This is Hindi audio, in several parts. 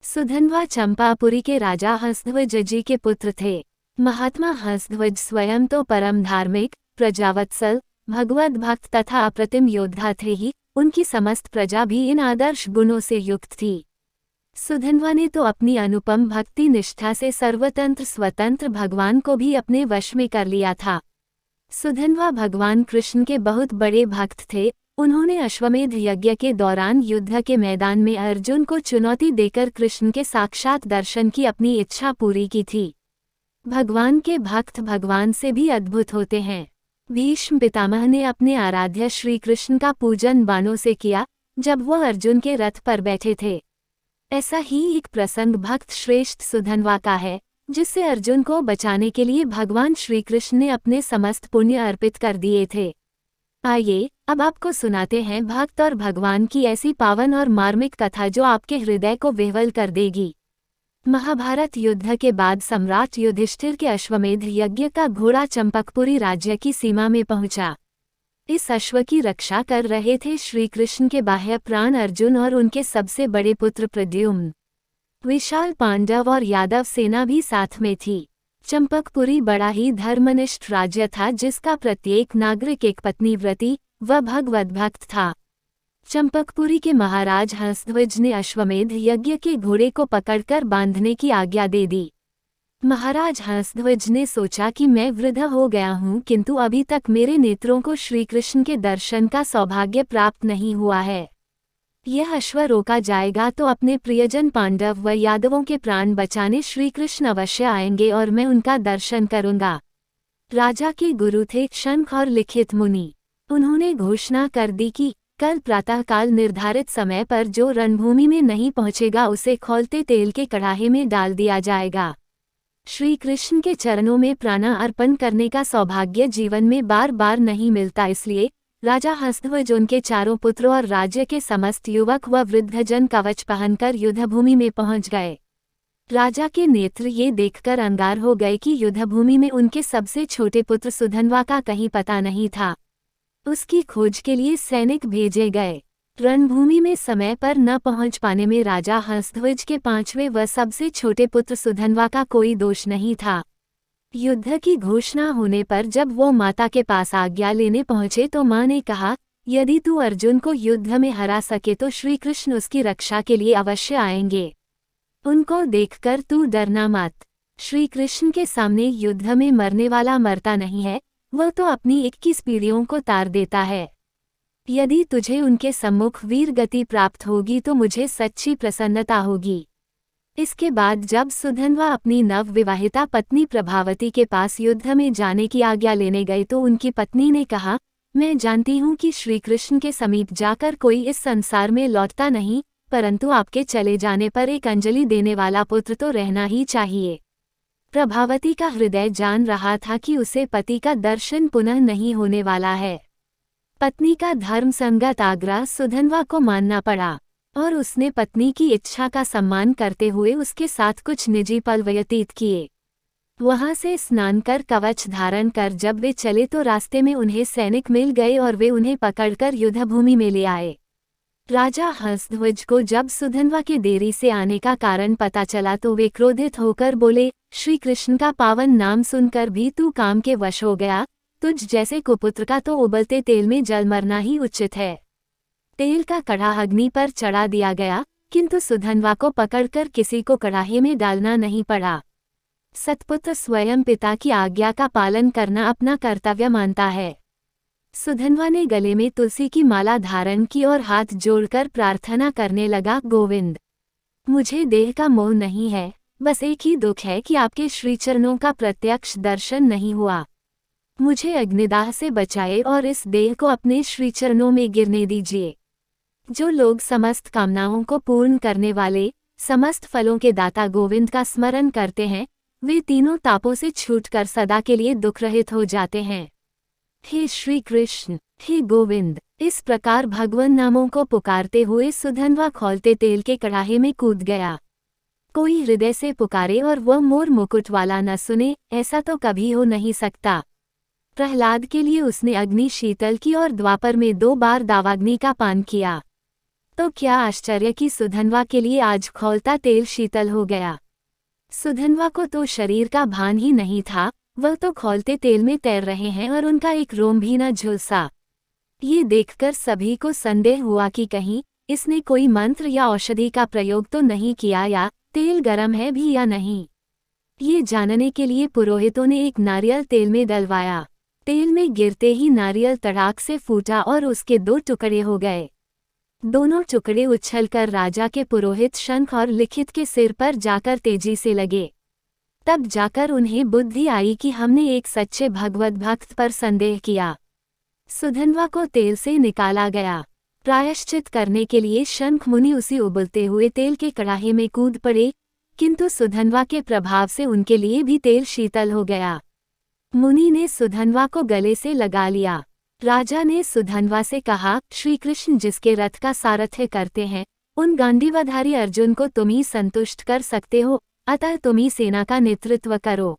सुधन्वा चंपापुरी के राजा हंसध्वज जी के पुत्र थे। महात्मा हंसध्वज स्वयं तो परम धार्मिक, प्रजावत्सल, भगवत भक्त तथा अप्रतिम योद्धा थे ही, उनकी समस्त प्रजा भी इन आदर्श गुणों से युक्त थी। सुधन्वा ने तो अपनी अनुपम भक्ति निष्ठा से सर्वतंत्र स्वतंत्र भगवान को भी अपने वश में कर लिया था। सुधन्वा भगवान कृष्ण के बहुत बड़े भक्त थे। उन्होंने अश्वमेध यज्ञ के दौरान युद्ध के मैदान में अर्जुन को चुनौती देकर कृष्ण के साक्षात दर्शन की अपनी इच्छा पूरी की थी। भगवान के भक्त भगवान से भी अद्भुत होते हैं। भीष्म पितामह ने अपने आराध्य श्री कृष्ण का पूजन बाणों से किया जब वह अर्जुन के रथ पर बैठे थे। ऐसा ही एक प्रसंग भक्त श्रेष्ठ सुधन्वा का है, जिससे अर्जुन को बचाने के लिए भगवान श्री कृष्ण ने अपने समस्त पुण्य अर्पित कर दिए थे। आइए अब आपको सुनाते हैं भक्त और भगवान की ऐसी पावन और मार्मिक कथा जो आपके हृदय को विह्वल कर देगी। महाभारत युद्ध के बाद सम्राट युधिष्ठिर के अश्वमेध यज्ञ का घोड़ा चंपकपुरी राज्य की सीमा में पहुंचा। इस अश्व की रक्षा कर रहे थे श्री कृष्ण के बाह्य प्राण अर्जुन और उनके सबसे बड़े पुत्र प्रद्युम्न। विशाल पांडव और यादव सेना भी साथ में थी। चंपकपुरी बड़ा ही धर्मनिष्ठ राज्य था, जिसका प्रत्येक नागरिक एक पत्नीव्रती व भगवत भक्त था। चंपकपुरी के महाराज हंसध्वज ने अश्वमेध यज्ञ के घोड़े को पकड़कर बांधने की आज्ञा दे दी। महाराज हंसध्वज ने सोचा कि मैं वृद्ध हो गया हूँ, किंतु अभी तक मेरे नेत्रों को श्री कृष्ण के दर्शन का सौभाग्य प्राप्त नहीं हुआ है। यह अश्व रोका जाएगा तो अपने प्रियजन पांडव व यादवों के प्राण बचाने श्री कृष्ण अवश्य आएंगे और मैं उनका दर्शन करूंगा। राजा के गुरु थे शंख और लिखित मुनि। उन्होंने घोषणा कर दी कि कल प्रातःकाल निर्धारित समय पर जो रणभूमि में नहीं पहुंचेगा उसे खौलते तेल के कड़ाहे में डाल दिया जाएगा। श्री कृष्ण के चरणों में प्राणा अर्पण करने का सौभाग्य जीवन में बार बार नहीं मिलता, इसलिए राजा हंसध्वज उनके चारों पुत्रों और राज्य के समस्त युवक व वृद्धजन कवच पहनकर युद्धभूमि में पहुंच गए। राजा के नेत्र ये देखकर अंगार हो गए कि युद्धभूमि में उनके सबसे छोटे पुत्र सुधन्वा का कहीं पता नहीं था। उसकी खोज के लिए सैनिक भेजे गए। रणभूमि में समय पर न पहुंच पाने में राजा हंसध्वज के पांचवें व सबसे छोटे पुत्र सुधन्वा का कोई दोष नहीं था। युद्ध की घोषणा होने पर जब वो माता के पास आज्ञा लेने पहुंचे तो मां ने कहा, यदि तू अर्जुन को युद्ध में हरा सके तो श्री कृष्ण उसकी रक्षा के लिए अवश्य आएंगे। उनको देखकर तू डरना मत। श्री कृष्ण के सामने युद्ध में मरने वाला मरता नहीं है, वह तो अपनी 21 पीढ़ियों को तार देता है। यदि तुझे उनके सम्मुख वीर गति प्राप्त होगी तो मुझे सच्ची प्रसन्नता होगी। इसके बाद जब सुधन्वा अपनी नवविवाहिता पत्नी प्रभावती के पास युद्ध में जाने की आज्ञा लेने गए तो उनकी पत्नी ने कहा, मैं जानती हूँ कि श्री कृष्ण के समीप जाकर कोई इस संसार में लौटता नहीं, परंतु आपके चले जाने पर एक अंजलि देने वाला पुत्र तो रहना ही चाहिए। प्रभावती का हृदय जान रहा था कि उसे पति का दर्शन पुनः नहीं होने वाला है। पत्नी का धर्म संगत आग्रह सुधन्वा को मानना पड़ा और उसने पत्नी की इच्छा का सम्मान करते हुए उसके साथ कुछ निजी पल व्यतीत किए। वहां से स्नान कर कवच धारण कर जब वे चले तो रास्ते में उन्हें सैनिक मिल गए और वे उन्हें पकड़कर युद्धभूमि में ले आए। राजा हंसध्वज को जब सुधन्वा के देरी से आने का कारण पता चला तो वे क्रोधित होकर बोले, श्री कृष्ण का पावन नाम सुनकर भी तू काम के वश हो गया। तुझ जैसे कुपुत्र का तो उबलते तेल में जल मरना ही उचित है। तेल का कड़ा अग्नि पर चढ़ा दिया गया, किंतु सुधन्वा को पकड़कर किसी को कड़ाहे में डालना नहीं पड़ा। सतपुत्र स्वयं पिता की आज्ञा का पालन करना अपना कर्तव्य मानता है। सुधन्वा ने गले में तुलसी की माला धारण की और हाथ जोड़कर प्रार्थना करने लगा, गोविंद, मुझे देह का मोह नहीं है, बस एक ही दुख है कि आपके श्रीचरणों का प्रत्यक्ष दर्शन नहीं हुआ। मुझे अग्निदाह से बचाए और इस देह को अपने श्रीचरणों में गिरने दीजिए। जो लोग समस्त कामनाओं को पूर्ण करने वाले, समस्त फलों के दाता गोविंद का स्मरण करते हैं, वे तीनों तापों से छूटकर सदा के लिए दुखरहित हो जाते हैं। हे श्री कृष्ण, हे गोविंद, इस प्रकार भगवान नामों को पुकारते हुए सुधन्वा खौलते तेल के कड़ाहे में कूद गया। कोई हृदय से पुकारे और वह मोर मुकुट वाला न सुने, ऐसा तो कभी हो नहीं सकता। प्रहलाद के लिए उसने अग्नि शीतल की और द्वापर में 2 बार दावाग्नि का पान किया। तो क्या आश्चर्य कि सुधन्वा के लिए आज खौलता तेल शीतल हो गया। सुधन्वा को तो शरीर का भान ही नहीं था, वह तो खौलते तेल में तैर रहे हैं और उनका एक रोम भी न झुलसा। ये देखकर सभी को संदेह हुआ कि कहीं इसने कोई मंत्र या औषधि का प्रयोग तो नहीं किया या तेल गर्म है भी या नहीं। ये जानने के लिए पुरोहितों ने एक नारियल तेल में डलवाया। तेल में गिरते ही नारियल तड़ाक से फूटा और उसके 2 टुकड़े हो गए। दोनों टुकड़े उछलकर राजा के पुरोहित शंख और लिखित के सिर पर जाकर तेजी से लगे। तब जाकर उन्हें बुद्धि आई कि हमने एक सच्चे भगवत भक्त पर संदेह किया। सुधन्वा को तेल से निकाला गया। प्रायश्चित करने के लिए शंख मुनि उसी उबलते हुए तेल के कड़ाहे में कूद पड़े, किंतु सुधन्वा के प्रभाव से उनके लिए भी तेल शीतल हो गया। मुनि ने सुधन्वा को गले से लगा लिया। राजा ने सुधन्वा से कहा, श्री कृष्ण जिसके रथ का सारथ्य करते हैं, उन गांडीवधारी अर्जुन को तुम ही संतुष्ट कर सकते हो, अतः तुम ही सेना का नेतृत्व करो।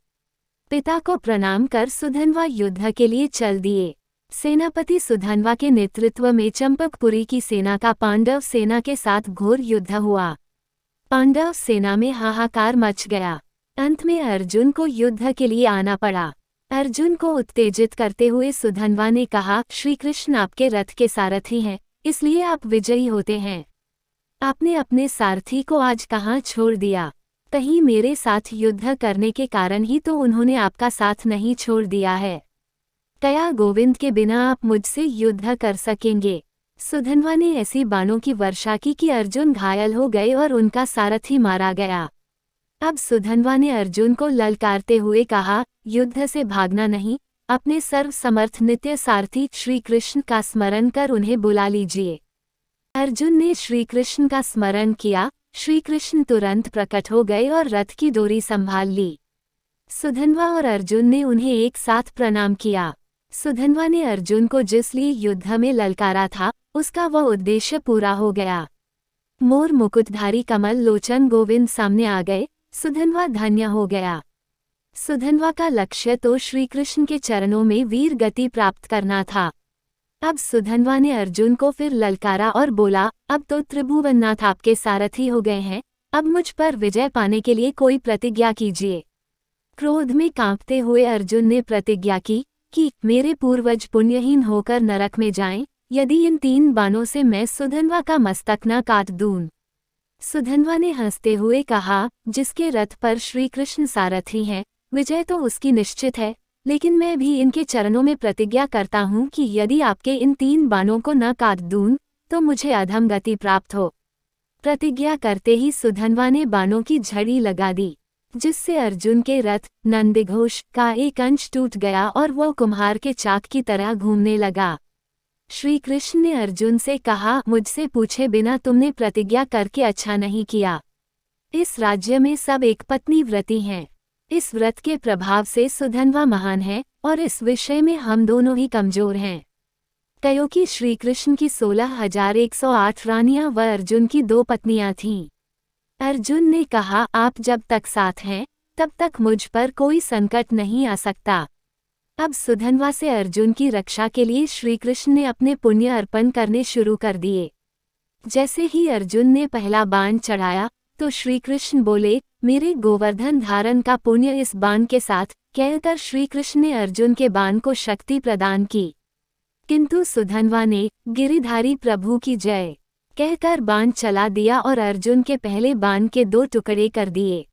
पिता को प्रणाम कर सुधन्वा युद्ध के लिए चल दिए। सेनापति सुधन्वा के नेतृत्व में चंपकपुरी की सेना का पांडव सेना के साथ घोर युद्ध हुआ। पांडव सेना में हाहाकार मच गया। अंत में अर्जुन को युद्ध के लिए आना पड़ा। अर्जुन को उत्तेजित करते हुए सुधन्वा ने कहा, श्री कृष्ण आपके रथ के सारथी हैं, इसलिए आप विजयी होते हैं। आपने अपने सारथी को आज कहाँ छोड़ दिया? कहीं मेरे साथ युद्ध करने के कारण ही तो उन्होंने आपका साथ नहीं छोड़ दिया है। क्या गोविंद के बिना आप मुझसे युद्ध कर सकेंगे? सुधन्वा ने ऐसी बाणों की वर्षा की कि अर्जुन घायल हो गए और उनका सारथी मारा गया। अब सुधन्वा ने अर्जुन को ललकारते हुए कहा, युद्ध से भागना नहीं, अपने सर्वसमर्थ नित्य सारथी श्री कृष्ण का स्मरण कर उन्हें बुला लीजिए। अर्जुन ने श्री कृष्ण का स्मरण किया। श्री कृष्ण तुरंत प्रकट हो गए और रथ की डोरी संभाल ली। सुधन्वा और अर्जुन ने उन्हें एक साथ प्रणाम किया। सुधन्वा ने अर्जुन को जिस लिए युद्ध में ललकारा था, उसका वह उद्देश्य पूरा हो गया। मोर मुकुटधारी कमल लोचन गोविंद सामने आ गए। सुधन्वा धन्य हो गया। सुधन्वा का लक्ष्य तो श्री कृष्ण के चरणों में वीर गति प्राप्त करना था। अब सुधन्वा ने अर्जुन को फिर ललकारा और बोला, अब तो त्रिभुवननाथ आपके सारथी हो गए हैं, अब मुझ पर विजय पाने के लिए कोई प्रतिज्ञा कीजिए। क्रोध में कांपते हुए अर्जुन ने प्रतिज्ञा की कि मेरे पूर्वज पुण्यहीन होकर नरक में जाएं, यदि इन 3 बाणों से मैं सुधन्वा का मस्तक न काट दूं। सुधन्वा ने हंसते हुए कहा, जिसके रथ पर श्री कृष्ण सारथी हैं, विजय तो उसकी निश्चित है, लेकिन मैं भी इनके चरणों में प्रतिज्ञा करता हूँ कि यदि आपके इन 3 बाणों को न काट दूं, तो मुझे अधम गति प्राप्त हो। प्रतिज्ञा करते ही सुधन्वा ने बाणों की झड़ी लगा दी, जिससे अर्जुन के रथ नंदिघोष का एक अंश टूट गया और वह कुम्हार के चाक की तरह घूमने लगा। श्री कृष्ण ने अर्जुन से कहा, मुझसे पूछे बिना तुमने प्रतिज्ञा करके अच्छा नहीं किया। इस राज्य में सब एक पत्नी व्रती हैं। इस व्रत के प्रभाव से सुधन्वा महान है और इस विषय में हम दोनों ही कमजोर हैं। क्योंकि श्री कृष्ण की 16,108 रानियां व अर्जुन की 2 पत्नियां थीं। अर्जुन ने कहा, आप जब तक साथ हैं, तब तक मुझ पर कोई संकट नहीं आ सकता। अब सुधन्वा से अर्जुन की रक्षा के लिए श्री कृष्ण ने अपने पुण्य अर्पण करने शुरू कर दिए। जैसे ही अर्जुन ने पहला बाण चढ़ाया, तो श्री कृष्ण बोले, मेरे गोवर्धन धारण का पुण्य इस बाण के साथ, कहकर श्री कृष्ण ने अर्जुन के बाण को शक्ति प्रदान की। किंतु सुधन्वा ने गिरिधारी प्रभु की जय कहकर बाण चला दिया और अर्जुन के पहले बाण के 2 टुकड़े कर दिए।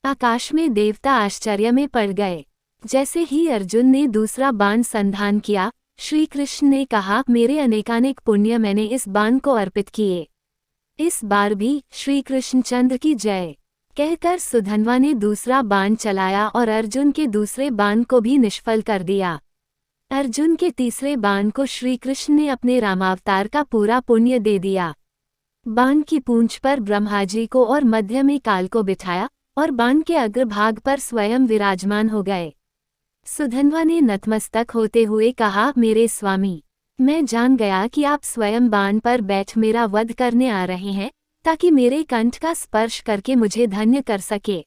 आकाश में देवता आश्चर्य में पड़ गए। जैसे ही अर्जुन ने दूसरा बाण संधान किया, श्री कृष्ण ने कहा, मेरे अनेकानेक पुण्य मैंने इस बाण को अर्पित किए। इस बार भी श्री कृष्णचंद्र की जय कहकर सुधन्वा ने दूसरा बाण चलाया और अर्जुन के दूसरे बाण को भी निष्फल कर दिया। अर्जुन के तीसरे बाण को श्री कृष्ण ने अपने रामावतार का पूरा पुण्य दे दिया। बाण की पूंछ पर ब्रह्माजी को और मध्य में काल को बिठाया और बाण के अग्रभाग पर स्वयं विराजमान हो गए। सुधन्वा ने नतमस्तक होते हुए कहा, मेरे स्वामी, मैं जान गया कि आप स्वयं बाण पर बैठ मेरा वध करने आ रहे हैं, ताकि मेरे कंठ का स्पर्श करके मुझे धन्य कर सके।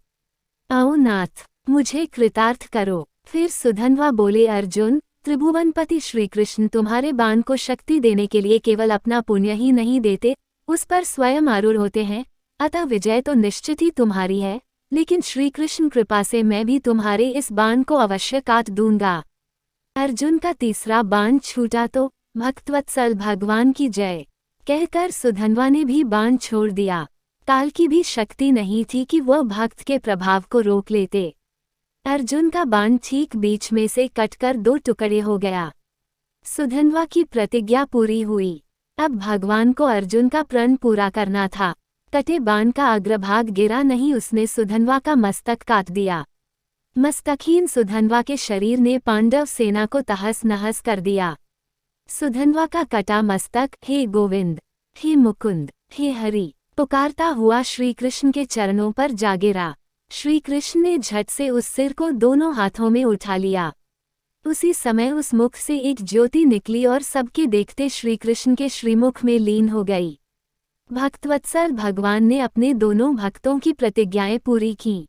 आओ नाथ, मुझे कृतार्थ करो। फिर सुधन्वा बोले, अर्जुन, त्रिभुवनपति श्री कृष्ण तुम्हारे बाण को शक्ति देने के लिए केवल अपना पुण्य ही नहीं देते, उस पर स्वयं आरूढ़ होते हैं, अतः विजय तो निश्चित ही तुम्हारी है, लेकिन श्री कृष्ण कृपा से मैं भी तुम्हारे इस बाण को अवश्य काट दूंगा। अर्जुन का तीसरा बाण छूटा तो भक्तवत्सल भगवान की जय कहकर सुधन्वा ने भी बाण छोड़ दिया। काल की भी शक्ति नहीं थी कि वह भक्त के प्रभाव को रोक लेते। अर्जुन का बाण ठीक बीच में से कटकर 2 टुकड़े हो गया। सुधन्वा की प्रतिज्ञा पूरी हुई। अब भगवान को अर्जुन का प्रण पूरा करना था। कटे बाण का अग्रभाग गिरा नहीं, उसने सुधन्वा का मस्तक काट दिया। मस्तकहीन सुधन्वा के शरीर ने पांडव सेना को तहस नहस कर दिया। सुधन्वा का कटा मस्तक हे गोविंद, हे मुकुंद, हे हरि पुकारता हुआ श्री कृष्ण के चरणों पर जा गिरा। श्री कृष्ण ने झट से उस सिर को दोनों हाथों में उठा लिया। उसी समय उस मुख से एक ज्योति निकली और सबके देखते श्री कृष्ण के श्रीमुख में लीन हो गई। भक्तवत्सल भगवान ने अपने दोनों भक्तों की प्रतिज्ञाएं पूरी की।